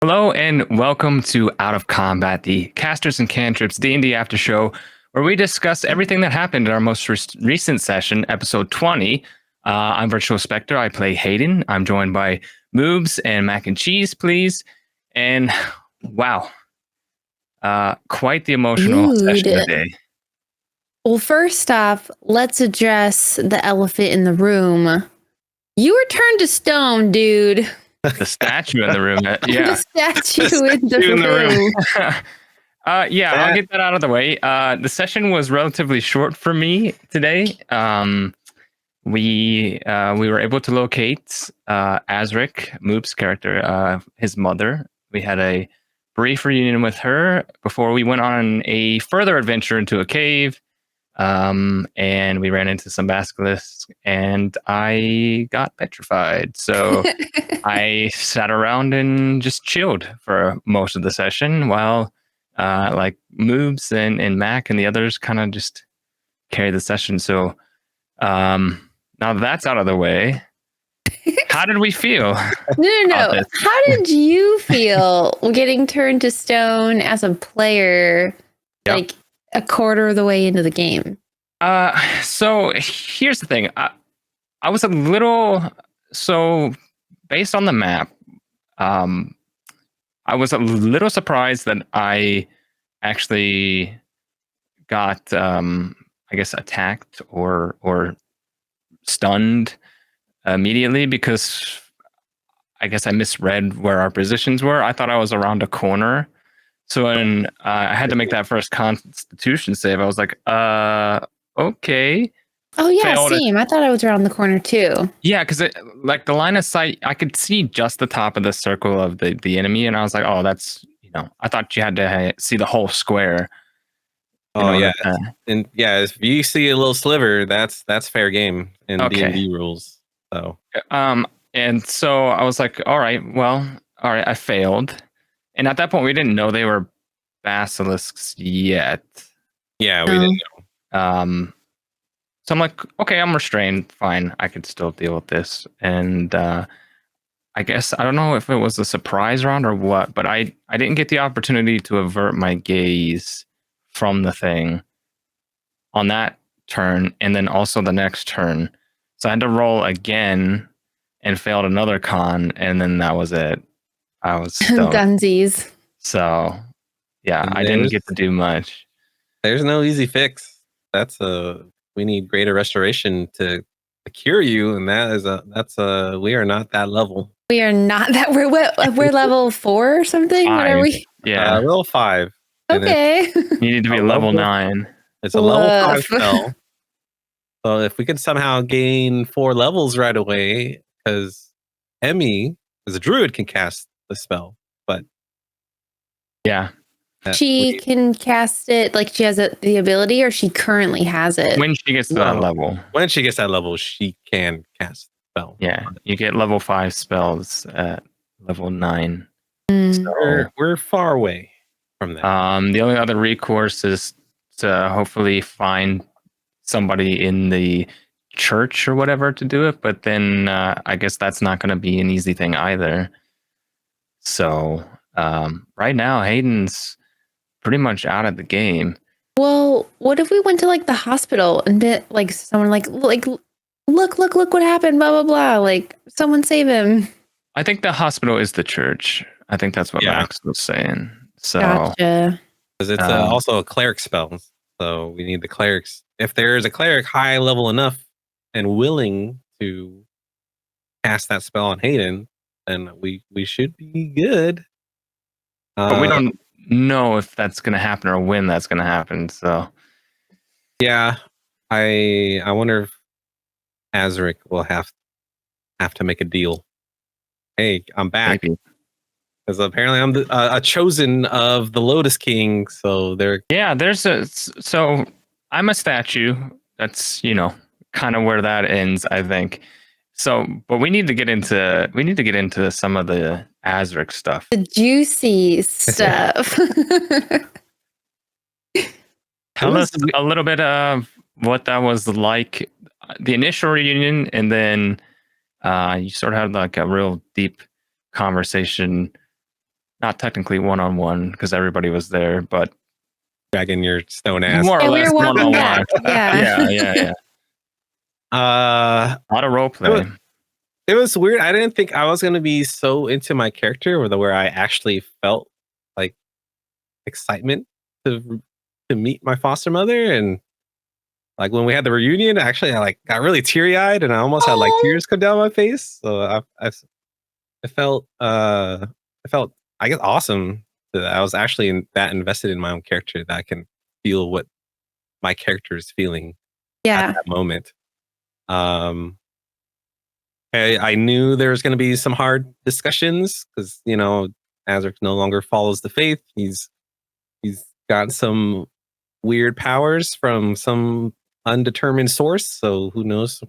Hello and welcome to Out of Combat, the Casters and Cantrips D&D After Show, where we discuss everything that happened in our most recent session, episode 20. I'm Virtual Spectre. I play Hayden. I'm joined by Moobs and Mac and Cheese, please. And wow, quite the emotional session today. Well, first off, let's address the elephant in the room. You were turned to stone, dude. The statue in the room. Yeah. The statue in the room. Yeah, I'll get that out of the way. The session was relatively short for me today. We were able to locate Azric, Moob's character, his mother. We had a brief reunion with her before we went on a further adventure into a cave. And we ran into some basilisks and I got petrified. So I sat around and just chilled for most of the session while like Moobs and Mac and the others kind of just carried the session. So now that's out of the way. How did we feel? No. How did you feel getting turned to stone as a player? Yep. Like a quarter of the way into the game. So here's the thing. I was a little based on the map. I was a little surprised that I actually got, I guess, attacked or stunned immediately because I guess I misread where our positions were. I thought I was around a corner. So when I had to make that first Constitution save, I was like, okay. Oh, yeah, same. I thought I was around the corner, too. Yeah, because like the line of sight, I could see just the top of the circle of the enemy. And I was like, oh, that's, I thought you had to see the whole square. Oh, yeah. And yeah, if you see a little sliver, that's fair game in D&D rules. So, and so I was like, all right, I failed. And at that point, we didn't know they were basilisks yet. Yeah, we didn't know. So I'm like, okay, I'm restrained. Fine, I could still deal with this. And I guess, I don't know if it was a surprise round or what, but I didn't get the opportunity to avert my gaze from the thing on that turn and then also the next turn. So I had to roll again and failed another con, and then that was it. I was Dunsies. So, yeah, I didn't get to do much. There's no easy fix. We need greater restoration to cure you, and we are not that level. We are not that. We're level 4 or something. 5. What are we? Yeah, level 5. Okay. You need to be level 9. It's a level 5 spell. So if we could somehow gain 4 levels right away, because Emmy, as a druid, can cast the spell, but yeah, she can cast it like she has the ability, or she currently has it. When she gets to that level. When she gets that level, she can cast the spell. Yeah, you get level 5 spells at level 9. So we're far away from that. The only other recourse is to hopefully find somebody in the church or whatever to do it, but then I guess that's not going to be an easy thing either. So right now Hayden's pretty much out of the game. Well, what if we went to like the hospital and did like someone like look what happened, blah blah blah, like someone save him? I think the hospital is the church. I think that's what Max was saying. So gotcha. Because it's also a cleric spell, so we need the clerics. If there is a cleric high level enough and willing to cast that spell on Hayden, then we should be good. But we don't know if that's going to happen or when that's going to happen. So yeah, I wonder if Azric will have to make a deal. Hey, I'm back. Because apparently I'm a chosen of the Lotus King. So so I'm a statue. That's kind of where that ends, I think. So, but we need to get into some of the Azric stuff. The juicy stuff. Tell us a little bit of what that was like, the initial reunion, and then you sort of had like a real deep conversation not technically one-on-one because everybody was there, but dragging your stone ass. more or Yeah, we less were walking one-on-one. back. Yeah. Yeah. Uh, A lot of role play. it was weird. I didn't think I was going to be so into my character where I actually felt like excitement to meet my foster mother. And like when we had the reunion, actually I like got really teary eyed and I almost had like tears come down my face. So I felt I guess awesome that I was actually that invested in my own character that I can feel what my character is feeling at that moment. I knew there was going to be some hard discussions because Azric no longer follows the faith. He's got some weird powers from some undetermined source. So who knows?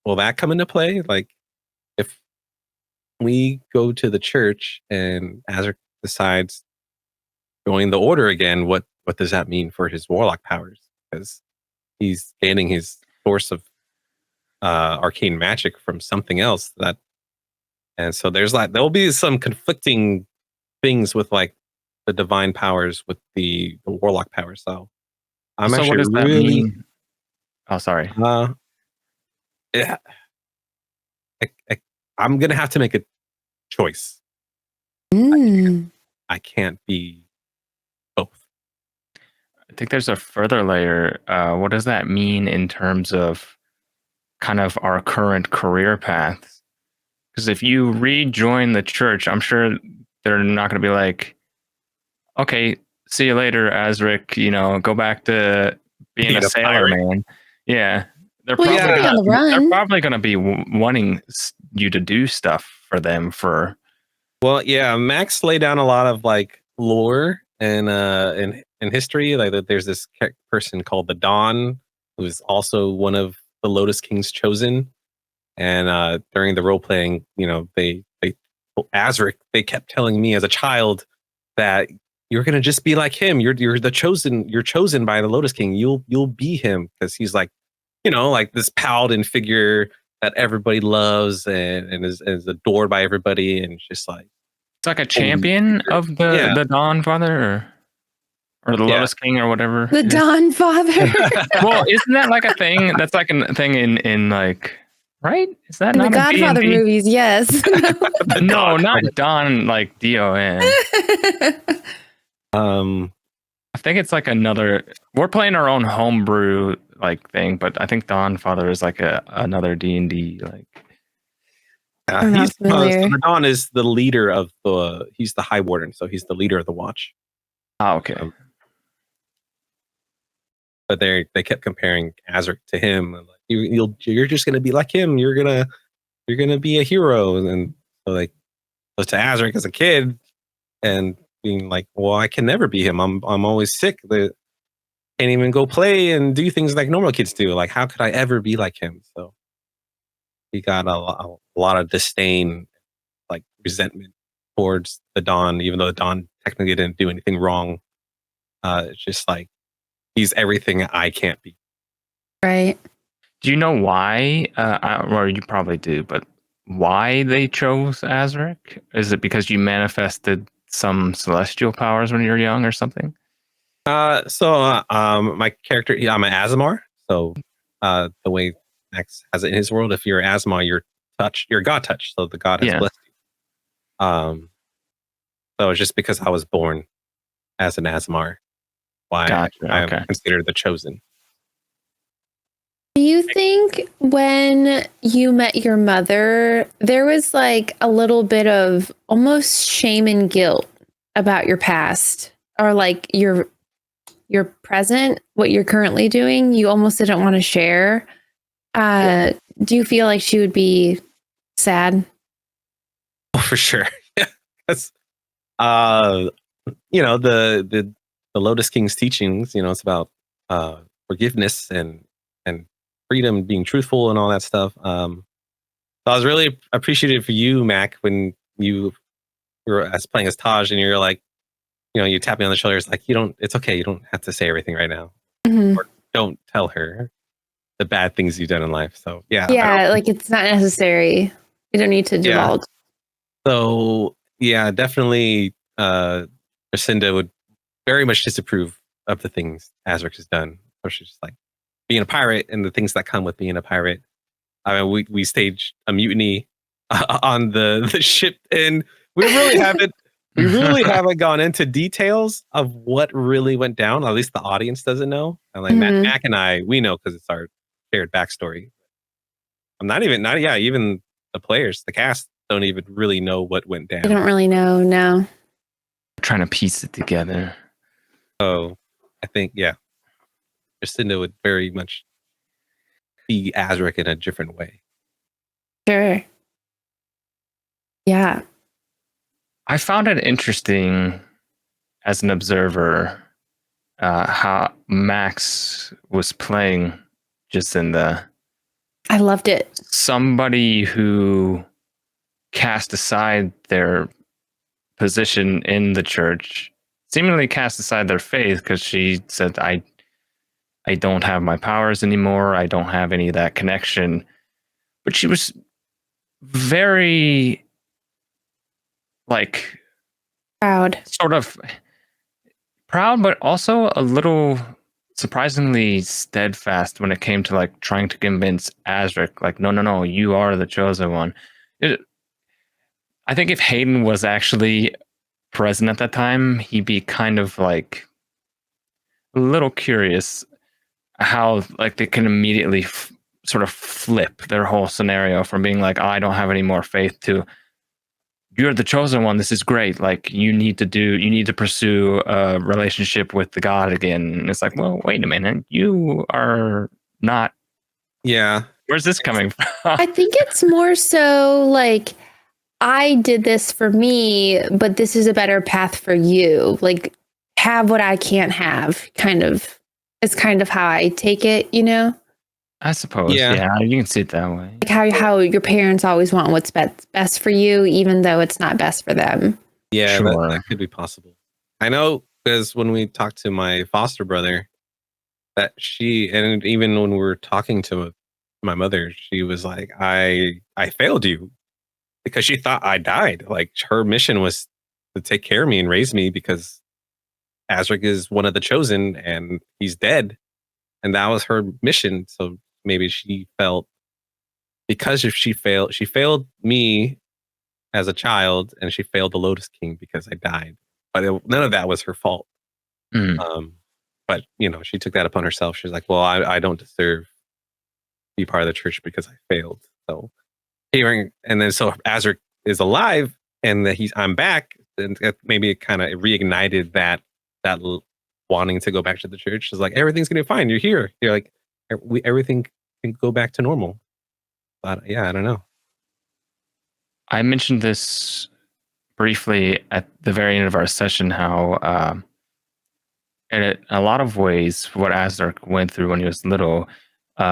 Will that come into play? Like if we go to the church and Azric decides join the order again, what does that mean for his warlock powers? Because he's gaining his source of arcane magic from something else and so there'll be some conflicting things with like the divine powers with the warlock powers. So I'm actually what does that mean? Oh, sorry. Yeah, I'm gonna have to make a choice. I can't be both. I think there's a further layer. What does that mean in terms of kind of our current career paths? Because if you rejoin the church, I'm sure they're not going to be like, okay, see you later, Azric, go back to being a sailor man. Yeah. They're probably going to be wanting you to do stuff for them for. Well, yeah, Max laid down a lot of like lore and in history. Like there's this person called the Dawn, who is also one of the Lotus King's chosen. And during the role playing, Azric, they kept telling me as a child that you're gonna just be like him. You're the chosen. You're chosen by the Lotus King. You'll be him because he's like, like this paladin figure that everybody loves and is adored by everybody, and just like it's like a champion of the Dawn Father or the Lotus King or whatever. The Dawn Father. Well, isn't that like a thing? That's like a thing in like. Right? Is that in not the Godfather D&D? movies? Yes. No, not Don like DON. I think it's like another. We're playing our own homebrew like thing, but I think Dawn Father is like another D&D like. So Dawn is the leader of he's the High Warden, so he's the leader of the Watch. Oh, okay. But they kept comparing Azric to him. And like, you're just gonna be like him. You're gonna be a hero. And so like, to Azric as a kid, and being like, well, I can never be him. I'm always sick. Can't even go play and do things like normal kids do. Like, how could I ever be like him? So he got a lot of disdain, like resentment towards the Dawn, even though the Dawn technically didn't do anything wrong. It's just like, he's everything I can't be. Right. Do you know why? Or you probably do, but why they chose Azric? Is it because you manifested some celestial powers when you were young or something? My character, I'm an Azamar. So the way Max has it in his world, if you're Azamar, you're God touched. So the God has blessed you. So it's just because I was born as an Azamar. Why I am considered the chosen. Do you think when you met your mother, there was like a little bit of almost shame and guilt about your past, or like your present, what you're currently doing? You almost didn't want to share. Do you feel like she would be sad? Oh, for sure. That's the Lotus King's teachings, it's about forgiveness and freedom, being truthful and all that stuff. So I was really appreciative for you, Mac, when you were playing as Taj and you're like, you tap me on the shoulders, like, it's okay. You don't have to say everything right now. Mm-hmm. Or don't tell her the bad things you've done in life. So yeah, like it's not necessary. You don't need to divulge. So yeah, definitely Jacinda would very much disapprove of the things Azric has done. So she's just like being a pirate and the things that come with being a pirate. I mean, we staged a mutiny on the ship, and we really haven't gone into details of what really went down. At least the audience doesn't know. And like Mac and I, we know because it's our shared backstory. I'm not even the players, the cast don't even really know what went down. I don't really know. No. Trying to piece it together. So I think, Jacinda would very much see Azric in a different way. Sure. Yeah. I found it interesting as an observer how Max was playing Jacinda. I loved it. Somebody who cast aside their position in the church, seemingly cast aside their faith, because she said, I don't have my powers anymore. I don't have any of that connection. But she was very proud, sort of proud, but also a little surprisingly steadfast when it came to trying to convince Azric, no, you are the chosen one. I think if Hayden was actually present at that time, he'd be kind of a little curious how they can immediately sort of flip their whole scenario from being I don't have any more faith to you're the chosen one. This is great. You need to pursue a relationship with the God again. And it's well, wait a minute. You are not. Yeah. Where's this coming from? I think it's more so I did this for me, but this is a better path for you. Have what I can't have, kind of. It's kind of how I take it, I suppose. Yeah, you can see it that way. How your parents always want what's best for you, even though it's not best for them. Yeah, sure. that could be possible. I know because when we talked to my foster brother, that and even when we were talking to my mother, she was like, I failed you because she thought I died. Her mission was to take care of me and raise me because Azric is one of the chosen and he's dead. And that was her mission. So maybe she felt because if she failed me as a child and she failed the Lotus King because I died. But none of that was her fault. But, she took that upon herself. She's like, well, I don't deserve to be part of the church because I failed. So so Azric is alive and that I'm back. And maybe it kind of reignited that wanting to go back to the church. It's everything's going to be fine. You're here. You're everything can go back to normal. But I don't know. I mentioned this briefly at the very end of our session, how in a lot of ways, what Azric went through when he was little,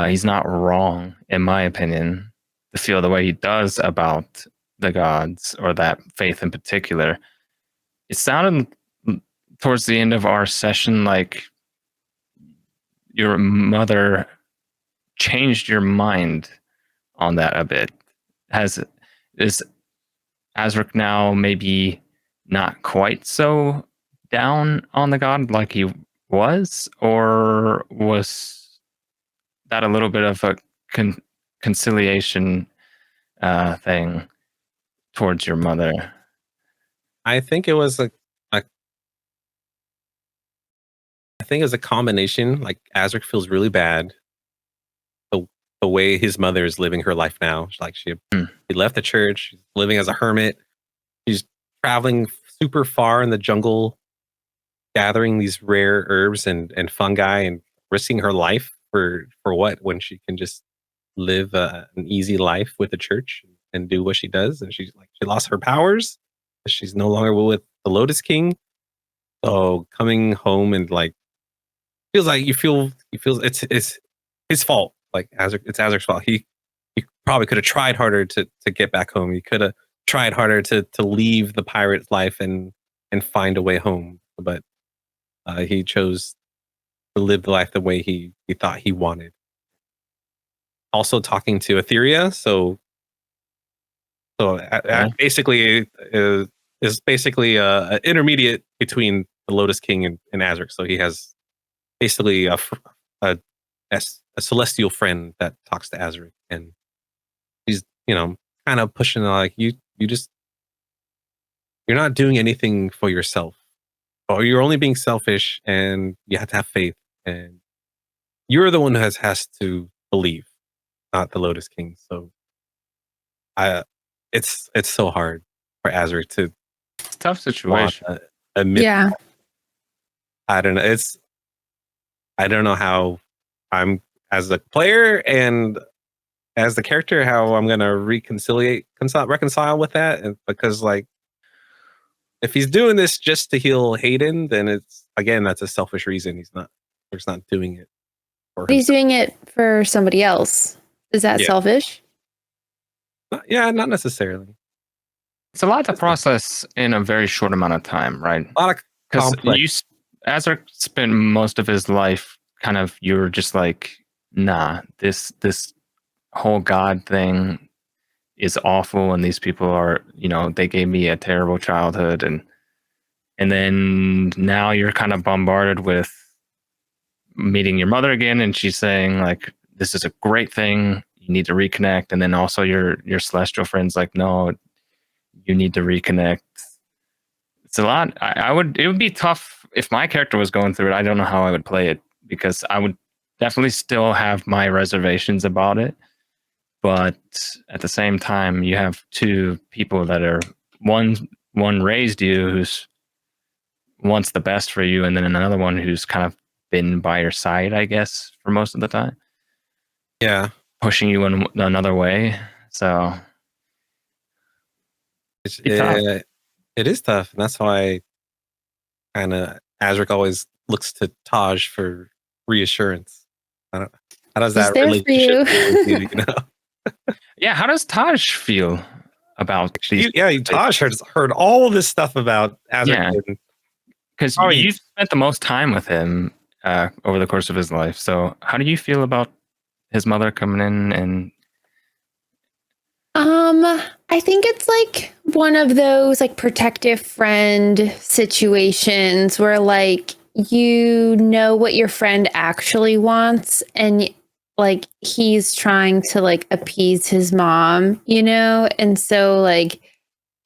he's not wrong, in my opinion, to feel the way he does about the gods or that faith in particular. It sounded towards the end of our session like your mother changed your mind on that a bit. Is Azric now maybe not quite so down on the god like he was, or was that a little bit of a conciliation thing towards your mother? I think it was I think it was a combination. Azric feels really bad the way his mother is living her life now. She left the church, she's living as a hermit. She's traveling super far in the jungle, gathering these rare herbs and fungi and risking her life for what, when she can just live an easy life with the church and do what she does. And she lost her powers. She's no longer with the Lotus King. So coming home and feels it's his fault. It's Azric's fault. He probably could have tried harder to get back home. He could have tried harder to leave the pirate life and find a way home. But he chose to live the life the way he thought he wanted. Also talking to Etheria. So basically, is basically an intermediate between the Lotus King and Azric. So he has basically a celestial friend that talks to Azric, and he's kind of pushing like you're not doing anything for yourself, or you're only being selfish, and you have to have faith, and you're the one who has to believe, not the Lotus King. So it's so hard for Azric to. It's a tough situation. Admit Yeah. that. I don't know. I don't know how I'm as a player and as the character, how I'm gonna reconcile with that, and because like if he's doing this just to heal Hayden, then that's a selfish reason. He's not doing it for He's himself. doing it for somebody else. Is that selfish? Not necessarily. It's a lot to process in a very short amount of time, right? A lot of because Azric spent most of his life kind of, you're just like, nah, this whole God thing is awful, and these people are, they gave me a terrible childhood, and then now you're kind of bombarded with meeting your mother again, and she's saying like, this is a great thing, you need to reconnect, and then also your celestial friends like, no, you need to reconnect. It's a lot. It would be tough if my character was going through it. I don't know how I would play it, because I would definitely still have my reservations about it. But at the same time, you have two people that are one raised you, who's wants the best for you, and then another one who's kind of been by your side, I guess, for most of the time. Yeah, pushing you in another way. So it is tough, and that's why kind of Azric always looks to Taj for reassurance. How does that relationship feel with you? Yeah, how does Taj feel about these? Taj heard all this stuff about Azric. Because you spent the most time with him over the course of his life. So how do you feel about his mother coming in? And I think it's like one of those like protective friend situations where like you know what your friend actually wants, and like he's trying to like appease his mom, and so like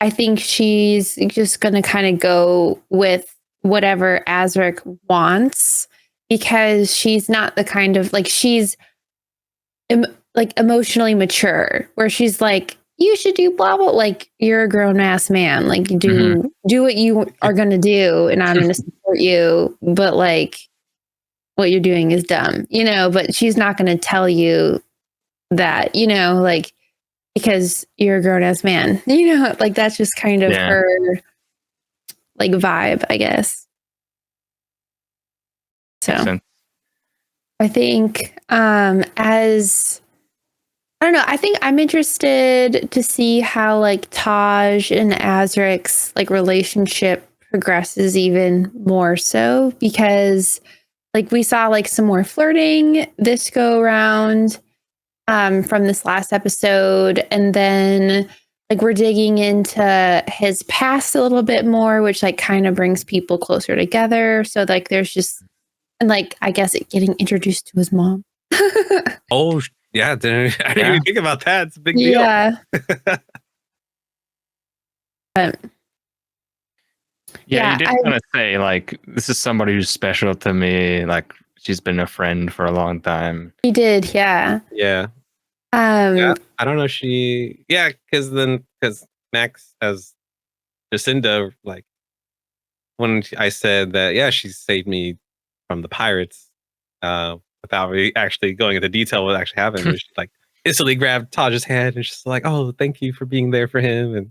I think she's just gonna kind of go with whatever Azric wants, because she's not the kind of like, she's like emotionally mature where she's like, you should do blah blah, like you're a grown ass man, like do what you are gonna do, and I'm gonna support you, but like what you're doing is dumb, but she's not gonna tell you that, like, because you're a grown ass man, like that's just kind of her like vibe, I guess. So I think I don't know, I think I'm interested to see how like Taj and Azric's like relationship progresses even more so, because like we saw like some more flirting this go around from this last episode, and then like we're digging into his past a little bit more, which like kind of brings people closer together. So like there's just, and like I guess getting introduced to his mom. Oh yeah, I didn't even think about that. It's a big deal. Yeah. You did kind of say like, this is somebody who's special to me, like she's been a friend for a long time. He did, yeah. I don't know. Because Max has Jacinda, like when I said that, she saved me from the pirates, without really actually going into detail what actually happened. She like instantly grabbed Taj's hand and she's like, "Oh, thank you for being there for him." And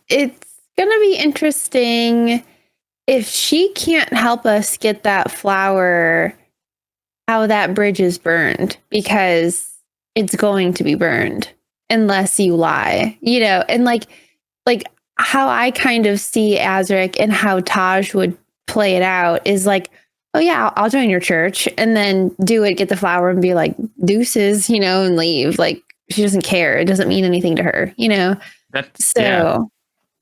it's gonna be interesting if she can't help us get that flower, how that bridge is burned, because it's going to be burned unless you lie, and like how I kind of see Azric and how Taj would play it out is like, oh yeah, I'll join your church, and then get the flower and be like, deuces, and leave. Like she doesn't care. It doesn't mean anything to her, That's So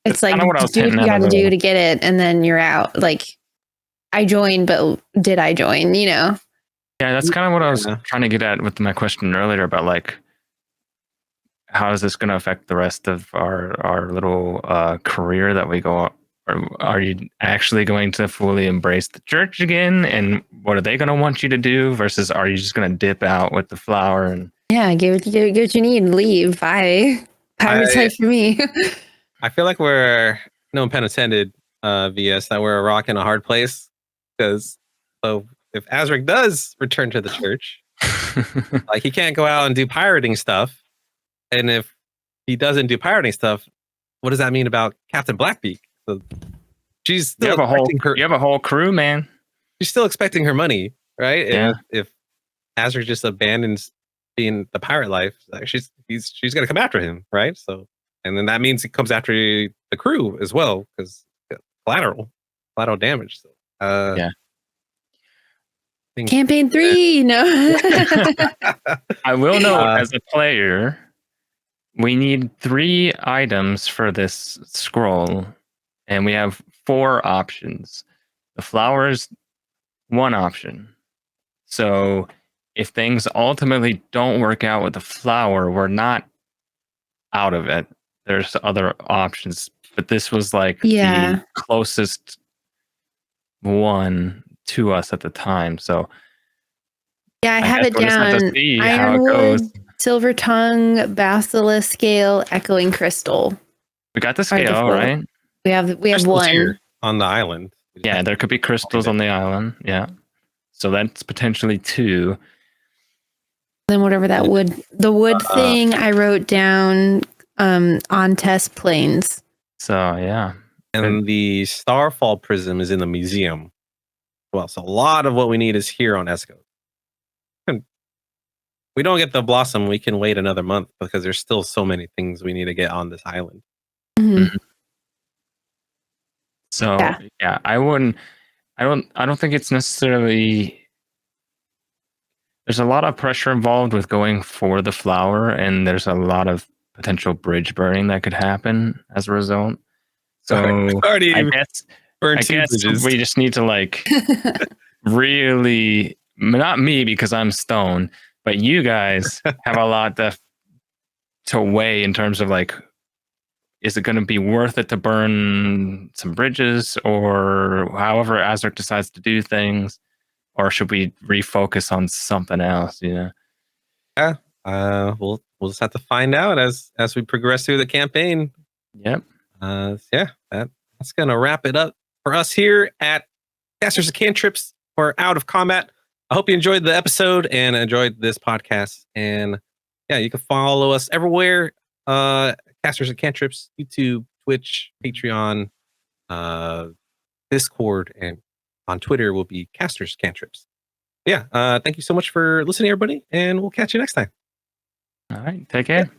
it's That's like, kinda what I was do what hinting you at a got to do little. to get it, and then you're out. Like, I joined, but did I join? Yeah, that's kind of what I was Yeah. trying to get at with my question earlier about like how is this going to affect the rest of our little career that we go. Or are you actually going to fully embrace the church again? And what are they going to want you to do? Versus are you just going to dip out with the flower and Yeah, get what you need and leave. Bye. Pirate's I life for me. I feel like we're, no pun intended, VS, that we're a rock in a hard place. Because so if Azric does return to the church, like he can't go out and do pirating stuff. And if he doesn't do pirating stuff, what does that mean about Captain Blackbeak? So she's you still have a whole expecting her. you have a whole crew, man. She's still expecting her money, right? Yeah. And if Azric just abandons being the pirate life, like she's gonna come after him, right? So, and then that means he comes after the crew as well because collateral damage. So, Yeah. Campaign 3, no. I will note as a player, we need 3 items for this scroll, and we have 4 options. The flowers, 1 option. So if things ultimately don't work out with the flower, we're not out of it. There's other options, but this was like the closest one to us at the time. So Yeah, I have guess it we'll just have to down. see how it goes. Ironwood, silver tongue, basilisk scale, echoing crystal. We got the Are the scale, 4. right? We have crystals one here on the island. Yeah, there could be crystals on the island. Yeah. So that's potentially 2. Then whatever that the wood thing I wrote down on test planes. So yeah. And the Starfall Prism is in the museum. Well, so a lot of what we need is here on Esco. We don't get the Blossom, we can wait another month because there's still so many things we need to get on this island. Mm-hmm. So yeah, I don't think it's necessarily. There's a lot of pressure involved with going for the flower, and there's a lot of potential bridge burning that could happen as a result. So I guess we just need to like really, not me because I'm stone, but you guys have a lot to weigh in terms of like, is it going to be worth it to burn some bridges or however Azric decides to do things? Or should we refocus on something else? You know? Yeah. We'll just have to find out as we progress through the campaign. Yep. Yeah. That's gonna wrap it up for us here at Casters of Cantrips or Out of Combat. I hope you enjoyed the episode and enjoyed this podcast. And yeah, you can follow us everywhere. Casters of Cantrips, YouTube, Twitch, Patreon, Discord, and on Twitter will be Casters Cantrips. Yeah, thank you so much for listening, everybody, and we'll catch you next time. All right, take care.